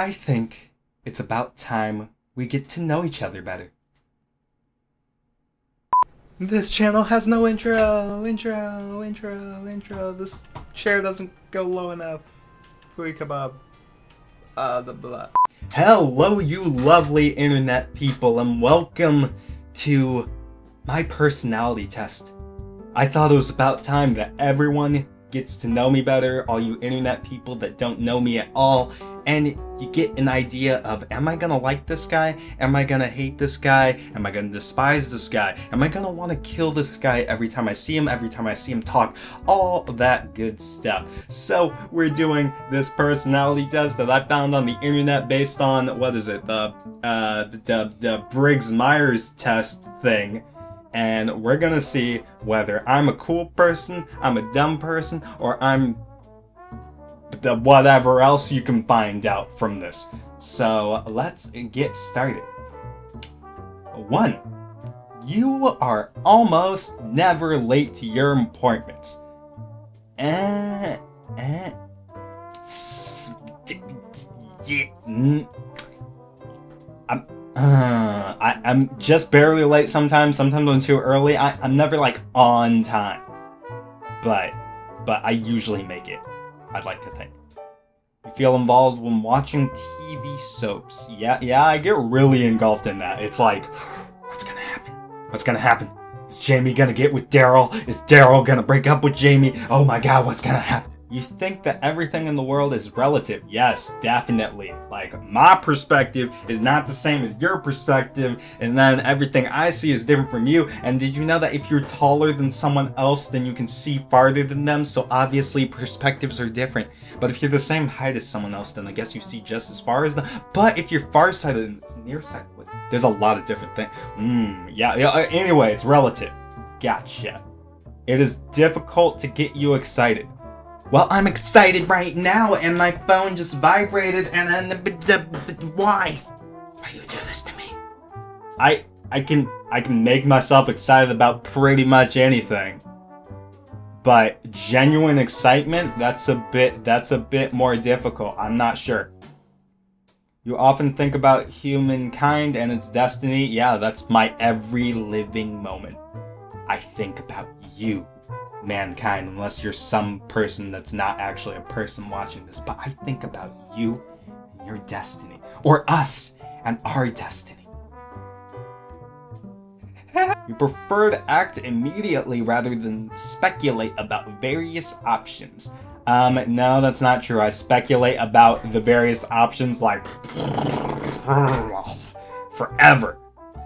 I think it's about time we get to know each other better. This channel has no intro. This chair doesn't go low enough. Fui kebab. The blah. Hello, you lovely internet people, and welcome to my personality test. I thought it was about time that everyone gets to know me better, all you internet people that don't know me at all, and you get an idea of, am I gonna like this guy? Am I gonna hate this guy? Am I gonna despise this guy? Am I gonna want to kill this guy every time I see him talk? All that good stuff. So we're doing this personality test that I found on the internet based on, what is it, the Briggs-Myers test thing. And we're gonna see whether I'm a cool person, I'm a dumb person, or I'm the whatever else you can find out from this. So let's get started. 1. You are almost never late to your appointments. I'm just barely late sometimes I'm too early. I'm never like on time. But I usually make it, I'd like to think. You feel involved when watching TV soaps. Yeah, I get really engulfed in that. It's like, what's gonna happen? What's gonna happen? Is Jamie gonna get with Daryl? Is Daryl gonna break up with Jamie? Oh my god, what's gonna happen? You think that everything in the world is relative. Yes, definitely. Like, my perspective is not the same as your perspective, and then everything I see is different from you. And did you know that if you're taller than someone else, then you can see farther than them? So obviously perspectives are different. But if you're the same height as someone else, then I guess you see just as far as them. But if you're farsighted and it's nearsighted, there's a lot of different things. Yeah, anyway, it's relative. Gotcha. It is difficult to get you excited. Well, I'm excited right now, and my phone just vibrated, and then why? Why you do this to me? I can make myself excited about pretty much anything, but genuine excitement, that's a bit more difficult. I'm not sure. You often think about humankind and its destiny. Yeah, that's my every living moment. I think about you, mankind, unless you're some person that's not actually a person watching this, but I think about you and your destiny, or us and our destiny. You prefer to act immediately rather than speculate about various options. No, that's not true. I speculate about the various options like forever.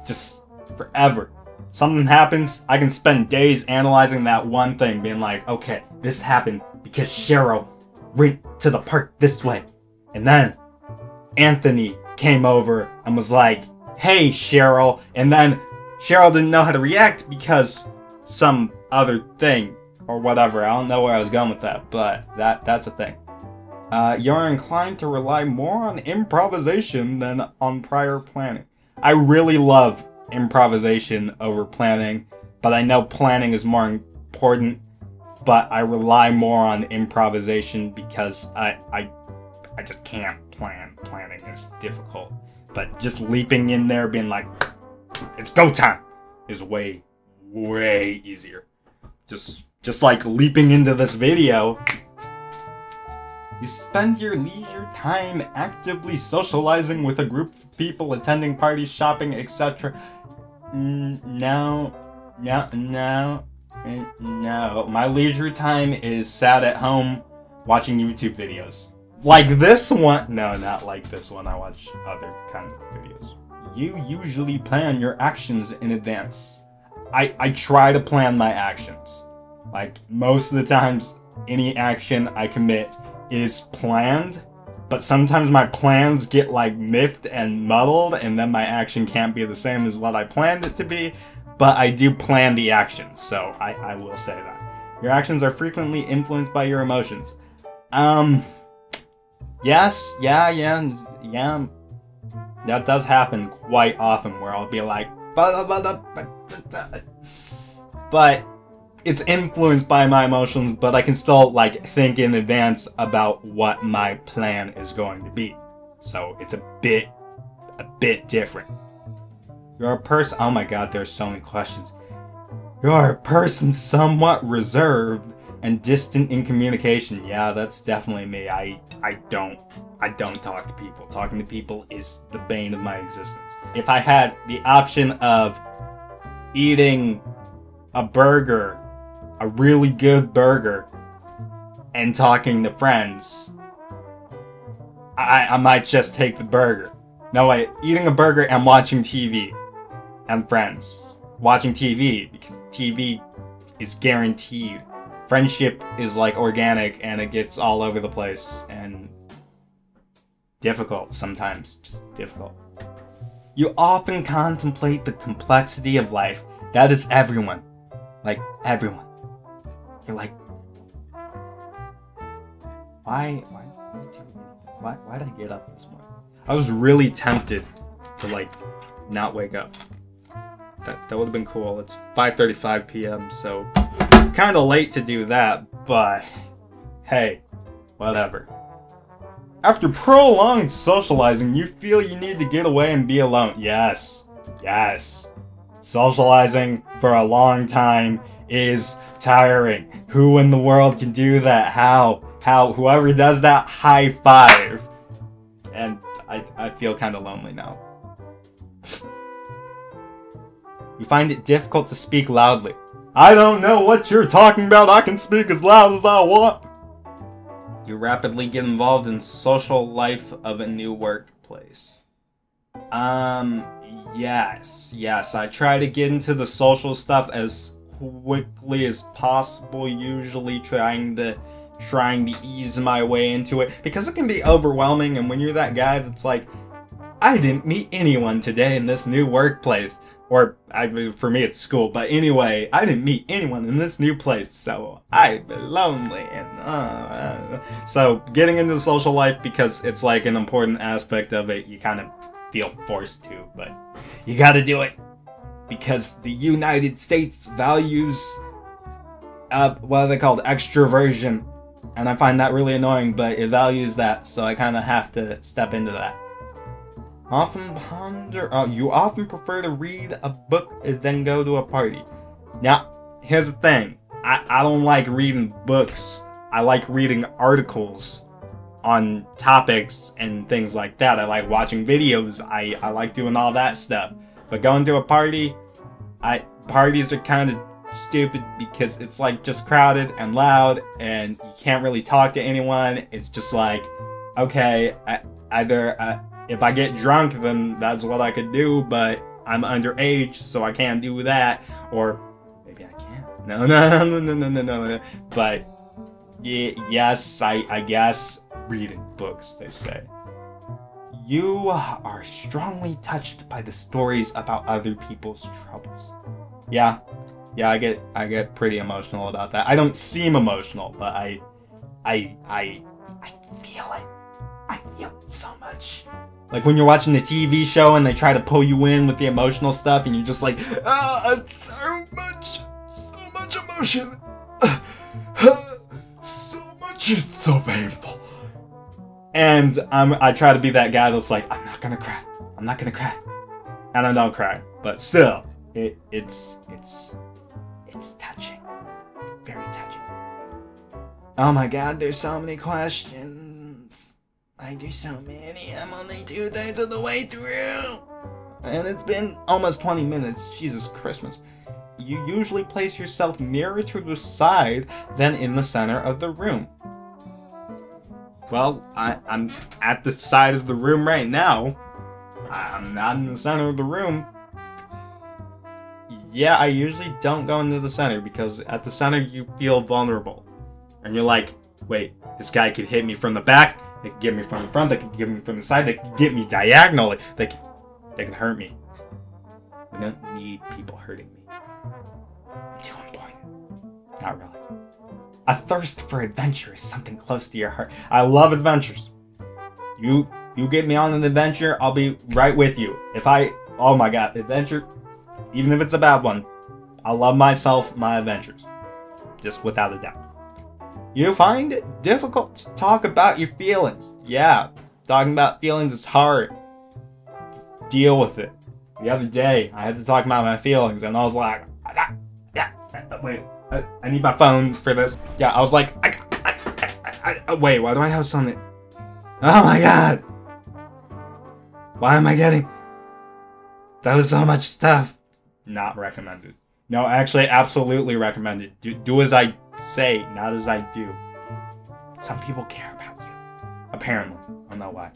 Just forever. Something happens, I can spend days analyzing that one thing, being like, okay, this happened because Cheryl went to the park this way. And then Anthony came over and was like, hey, Cheryl. And then Cheryl didn't know how to react because some other thing or whatever. I don't know where I was going with that, but that's a thing. You're inclined to rely more on improvisation than on prior planning. I really love improvisation over planning, but I know planning is more important, but I rely more on improvisation because I just can't plan. Planning is difficult, but just leaping in there being like, it's go time, is way easier. Just like leaping into this video. You spend your leisure time actively socializing with a group of people, attending parties, shopping, etc. No. My leisure time is sat at home watching YouTube videos. Like this one. No, not like this one. I watch other kind of videos. You usually plan your actions in advance. I try to plan my actions. Like, most of the times, any action I commit is planned, but sometimes my plans get like miffed and muddled, and then my action can't be the same as what I planned it to be, but I do plan the actions, so I will say that. Your actions are frequently influenced by your emotions. Yes, yeah. That does happen quite often, where I'll be like, but it's influenced by my emotions, but I can still like think in advance about what my plan is going to be. So it's a bit different. You're a person, oh my god, there's so many questions. You're a person somewhat reserved and distant in communication. Yeah, that's definitely me. I don't talk to people. Talking to people is the bane of my existence. If I had the option of eating a burger, a really good burger, and talking to friends, I might just take the burger. No, wait, eating a burger and watching TV and friends. Watching TV, because TV is guaranteed. Friendship is like organic and it gets all over the place and difficult sometimes, just difficult. You often contemplate the complexity of life. That is everyone. Like, everyone. You're like, why did I get up this morning? I was really tempted to, like, not wake up. That would have been cool. It's 5:35 p.m., so kind of late to do that, but hey, whatever. After prolonged socializing, you feel you need to get away and be alone. Yes. Yes. Socializing for a long time is tiring. Who in the world can do that? How? Whoever does that, high five. And I feel kind of lonely now. You find it difficult to speak loudly. I don't know what you're talking about. I can speak as loud as I want. You rapidly get involved in social life of a new workplace. Yes. I try to get into the social stuff as quickly as possible, usually trying to ease my way into it, because it can be overwhelming, and when you're that guy that's like, I didn't meet anyone today in this new workplace. Or, for me, it's school. But anyway, I didn't meet anyone in this new place, so I've been lonely. And so, getting into social life, because it's like an important aspect of it, you kind of feel forced to. But you gotta do it. Because the United States values, what are they called? Extroversion. And I find that really annoying, but it values that, so I kind of have to step into that. You often prefer to read a book than go to a party. Now, here's the thing. I don't like reading books. I like reading articles on topics and things like that. I like watching videos. I like doing all that stuff. But going to a party, parties are kind of stupid because it's like just crowded and loud and you can't really talk to anyone. It's just like, okay, if I get drunk, then that's what I could do, but I'm underage, so I can't do that. Or maybe I can. No. But yes, I guess reading books, they say. You are strongly touched by the stories about other people's troubles. Yeah, I get pretty emotional about that. I don't seem emotional, but I feel it. I feel it so much. Like when you're watching the TV show and they try to pull you in with the emotional stuff and you're just like, so much emotion. So much, it's so painful. And I try to be that guy that's like, I'm not gonna cry. And I don't cry. But still, it's touching. Very touching. Oh my god, there's so many questions. I do so many. I'm only 2/3 of the way through. And it's been almost 20 minutes. Jesus Christmas. You usually place yourself nearer to the side than in the center of the room. Well, I'm at the side of the room right now. I'm not in the center of the room. Yeah, I usually don't go into the center because at the center you feel vulnerable. And you're like, wait, this guy could hit me from the back. They can get me from the front, they can get me from the side, they can get me diagonally, they can hurt me. We don't need people hurting me. I'm too important. Not really. A thirst for adventure is something close to your heart. I love adventures. You get me on an adventure, I'll be right with you. Oh my god, adventure, even if it's a bad one, I love my adventures. Just without a doubt. You find it difficult to talk about your feelings. Yeah, Talking about feelings is hard. Deal with it. The other day, I had to talk about my feelings, and I was like, wait, I need my phone for this. Yeah, I was like, wait, why do I have something? Oh my god! Why am I getting? That was so much stuff. Not recommended. No, actually, absolutely recommended. Do as I say, not as I do. Some people care about you. Apparently. I don't know why.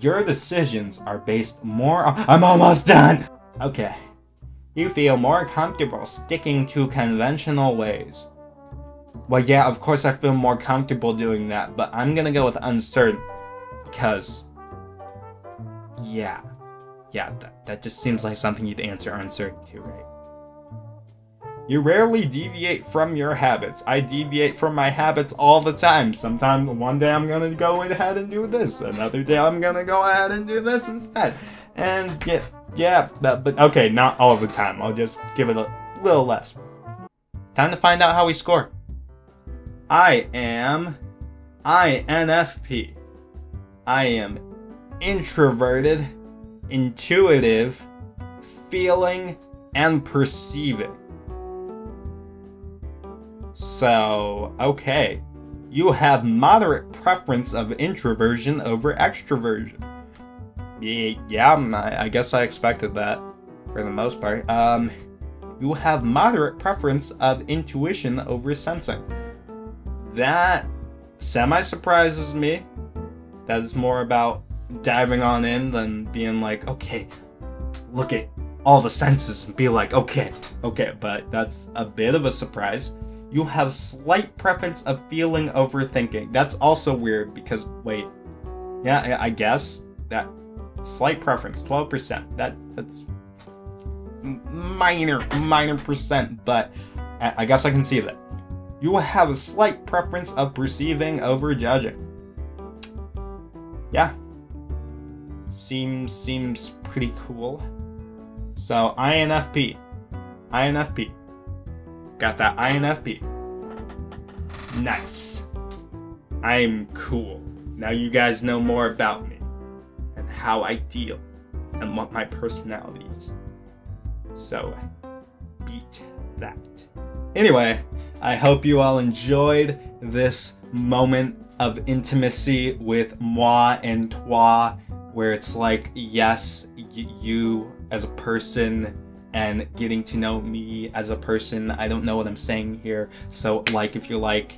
Your decisions are based more on— I'm almost done! Okay. You feel more comfortable sticking to conventional ways. Well, yeah, of course I feel more comfortable doing that, but I'm gonna go with uncertain. Because... yeah. Yeah, that just seems like something you'd answer uncertain to, right? You rarely deviate from your habits. I deviate from my habits all the time. Sometimes one day I'm gonna go ahead and do this. Another day I'm gonna go ahead and do this instead. And but okay, not all the time. I'll just give it a little less. Time to find out how we score. I am INFP. I am introverted, intuitive, feeling, and perceiving. So, okay. You have moderate preference of introversion over extroversion. Yeah, I guess I expected that for the most part. You have moderate preference of intuition over sensing. That semi-surprises me. That is more about diving on in than being like, okay, look at all the senses and be like, okay, but that's a bit of a surprise. You have slight preference of feeling over thinking. That's also weird because, wait, yeah, I guess that slight preference, 12%. That's minor percent, but I guess I can see that. You will have a slight preference of perceiving over judging. Yeah. Seems pretty cool. So, INFP. Got that INFP. Nice. I'm cool. Now you guys know more about me and how I deal and what my personality is. So, beat that. Anyway, I hope you all enjoyed this moment of intimacy with moi and toi, where it's like, yes, you as a person and getting to know me as a person. I don't know what I'm saying here, so like if you like,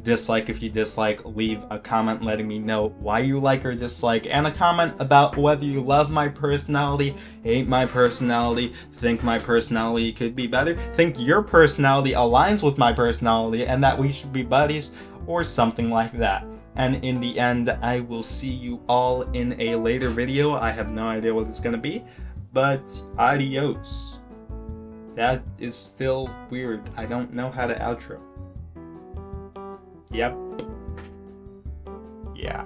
dislike if you dislike, leave a comment letting me know why you like or dislike, and a comment about whether you love my personality, hate my personality, think my personality could be better, think your personality aligns with my personality and that we should be buddies, or something like that. And in the end, I will see you all in a later video. I have no idea what it's gonna be, but adios. That is still weird. I don't know how to outro. Yep. Yeah.